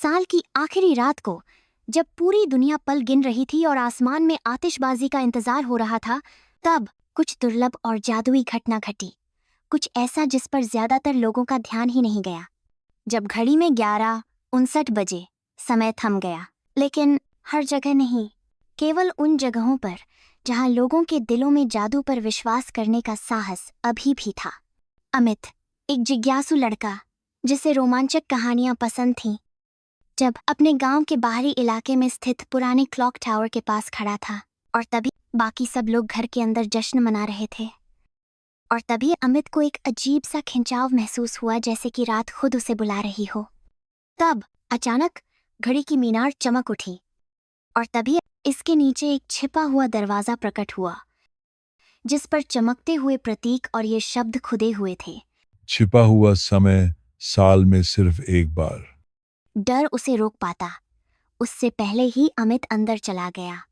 साल की आखिरी रात को, जब पूरी दुनिया पल गिन रही थी और आसमान में आतिशबाजी का इंतजार हो रहा था, तब कुछ दुर्लभ और जादुई घटना घटी। कुछ ऐसा जिस पर ज्यादातर लोगों का ध्यान ही नहीं गया। जब घड़ी में 11:59 बजे समय थम गया, लेकिन हर जगह नहीं, केवल उन जगहों पर जहां लोगों के दिलों में जादू पर विश्वास करने का साहस अभी भी था। अमित, एक जिज्ञासु लड़का जिसे रोमांचक कहानियां पसंद थीं, जब अपने गांव के बाहरी इलाके में स्थित पुराने क्लॉक टावर के पास खड़ा था, और तभी बाकी सब लोग घर के अंदर जश्न मना रहे थे। और तभी अमित को एक अजीब सा खिंचाव महसूस हुआ, जैसे कि रात खुद उसे बुला रही हो। तब अचानक घड़ी की मीनार चमक उठी, और तभी इसके नीचे एक छिपा हुआ दरवाजा प्रकट हुआ, जिस पर चमकते हुए प्रतीक और ये शब्द खुदे हुए थे। छिपा हुआ समय, साल में सिर्फ एक बार। डर उसे रोक पाता, उससे पहले ही अमित अंदर चला गया।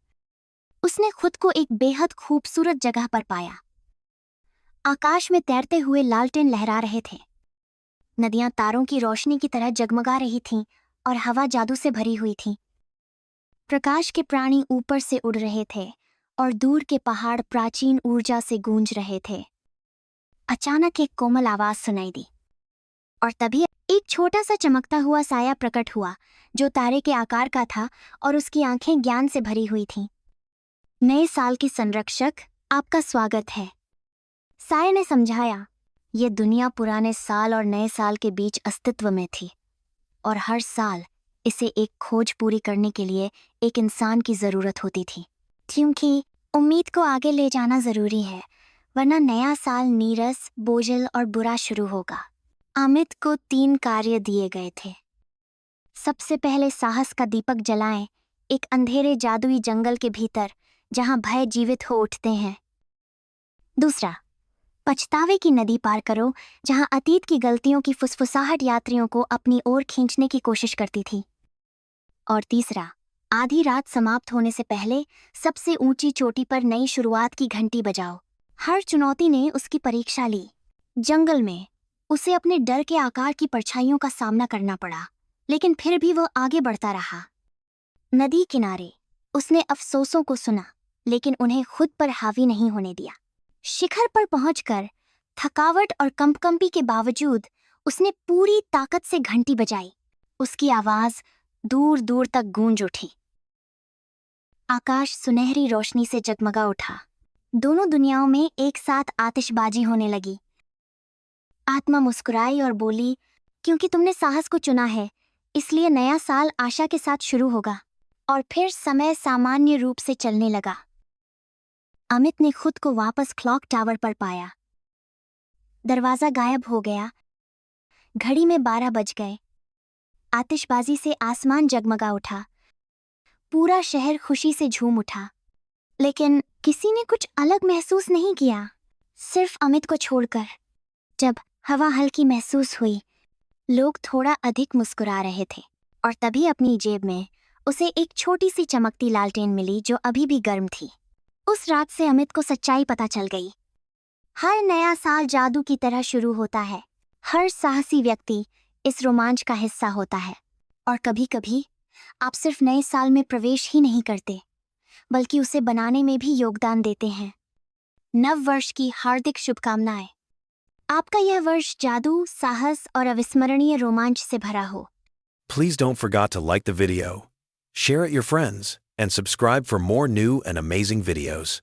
उसने खुद को एक बेहद खूबसूरत जगह पर पाया। आकाश में तैरते हुए लालटेन लहरा रहे थे, नदियां तारों की रोशनी की तरह जगमगा रही थीं और हवा जादू से भरी हुई थी। प्रकाश के प्राणी ऊपर से उड़ रहे थे और दूर के पहाड़ प्राचीन ऊर्जा से गूंज रहे थे। अचानक एक कोमल आवाज सुनाई दी, और तभी एक छोटा सा चमकता हुआ साया प्रकट हुआ, जो तारे के आकार का था और उसकी आंखें ज्ञान से भरी हुई थीं। नए साल की संरक्षक, आपका स्वागत है, साये ने समझाया। ये दुनिया पुराने साल और नए साल के बीच अस्तित्व में थी, और हर साल इसे एक खोज पूरी करने के लिए एक इंसान की जरूरत होती थी, क्योंकि उम्मीद को आगे ले जाना जरूरी है, वरना नया साल नीरस, बोझिल और बुरा शुरू होगा। अमित को 3 कार्य दिए गए थे। सबसे पहले साहस का दीपक जलाएं, एक अंधेरे जादुई जंगल के भीतर जहां भय जीवित हो उठते हैं। दूसरा, पछतावे की नदी पार करो, जहां अतीत की गलतियों की फुसफुसाहट यात्रियों को अपनी ओर खींचने की कोशिश करती थी। और तीसरा, आधी रात समाप्त होने से पहले सबसे ऊंची चोटी पर नई शुरुआत की घंटी बजाओ। हर चुनौती ने उसकी परीक्षा ली। जंगल में उसे अपने डर के आकार की परछाइयों का सामना करना पड़ा, लेकिन फिर भी वह आगे बढ़ता रहा। नदी किनारे उसने अफसोसों को सुना, लेकिन उन्हें खुद पर हावी नहीं होने दिया। शिखर पर पहुंचकर थकावट और कंपकंपी के बावजूद उसने पूरी ताकत से घंटी बजाई। उसकी आवाज दूर दूर तक गूंज उठी। आकाश सुनहरी रोशनी से जगमगा उठा। दोनों दुनियाओं में एक साथ आतिशबाजी होने लगी। आत्मा मुस्कुराई और बोली, क्योंकि तुमने साहस को चुना है, इसलिए नया साल आशा के साथ शुरू होगा। और फिर समय सामान्य रूप से चलने लगा। अमित ने खुद को वापस क्लॉक टावर पर पाया। दरवाजा गायब हो गया। घड़ी में 12 बज गए। आतिशबाजी से आसमान जगमगा उठा। पूरा शहर खुशी से झूम उठा, लेकिन किसी ने कुछ अलग महसूस नहीं किया, सिर्फ अमित को छोड़कर। जब हवा हल्की महसूस हुई, लोग थोड़ा अधिक मुस्कुरा रहे थे, और तभी अपनी जेब में उसे एक छोटी सी चमकती लालटेन मिली, जो अभी भी गर्म थी। उस रात से अमित को सच्चाई पता चल गई। हर नया साल जादू की तरह शुरू होता है। हर साहसी व्यक्ति इस रोमांच का हिस्सा होता है, और कभी-कभी आप सिर्फ नए साल में प्रवेश ही नहीं करते, बल्कि उसे बनाने में भी योगदान देते हैं। नव वर्ष की हार्दिक शुभकामनाएं। आपका यह वर्ष जादू, साहस और अविस्मरणीय रोमांच से भरा हो। Please don't forget to like the video, share it with your friends, and subscribe for more new and amazing videos.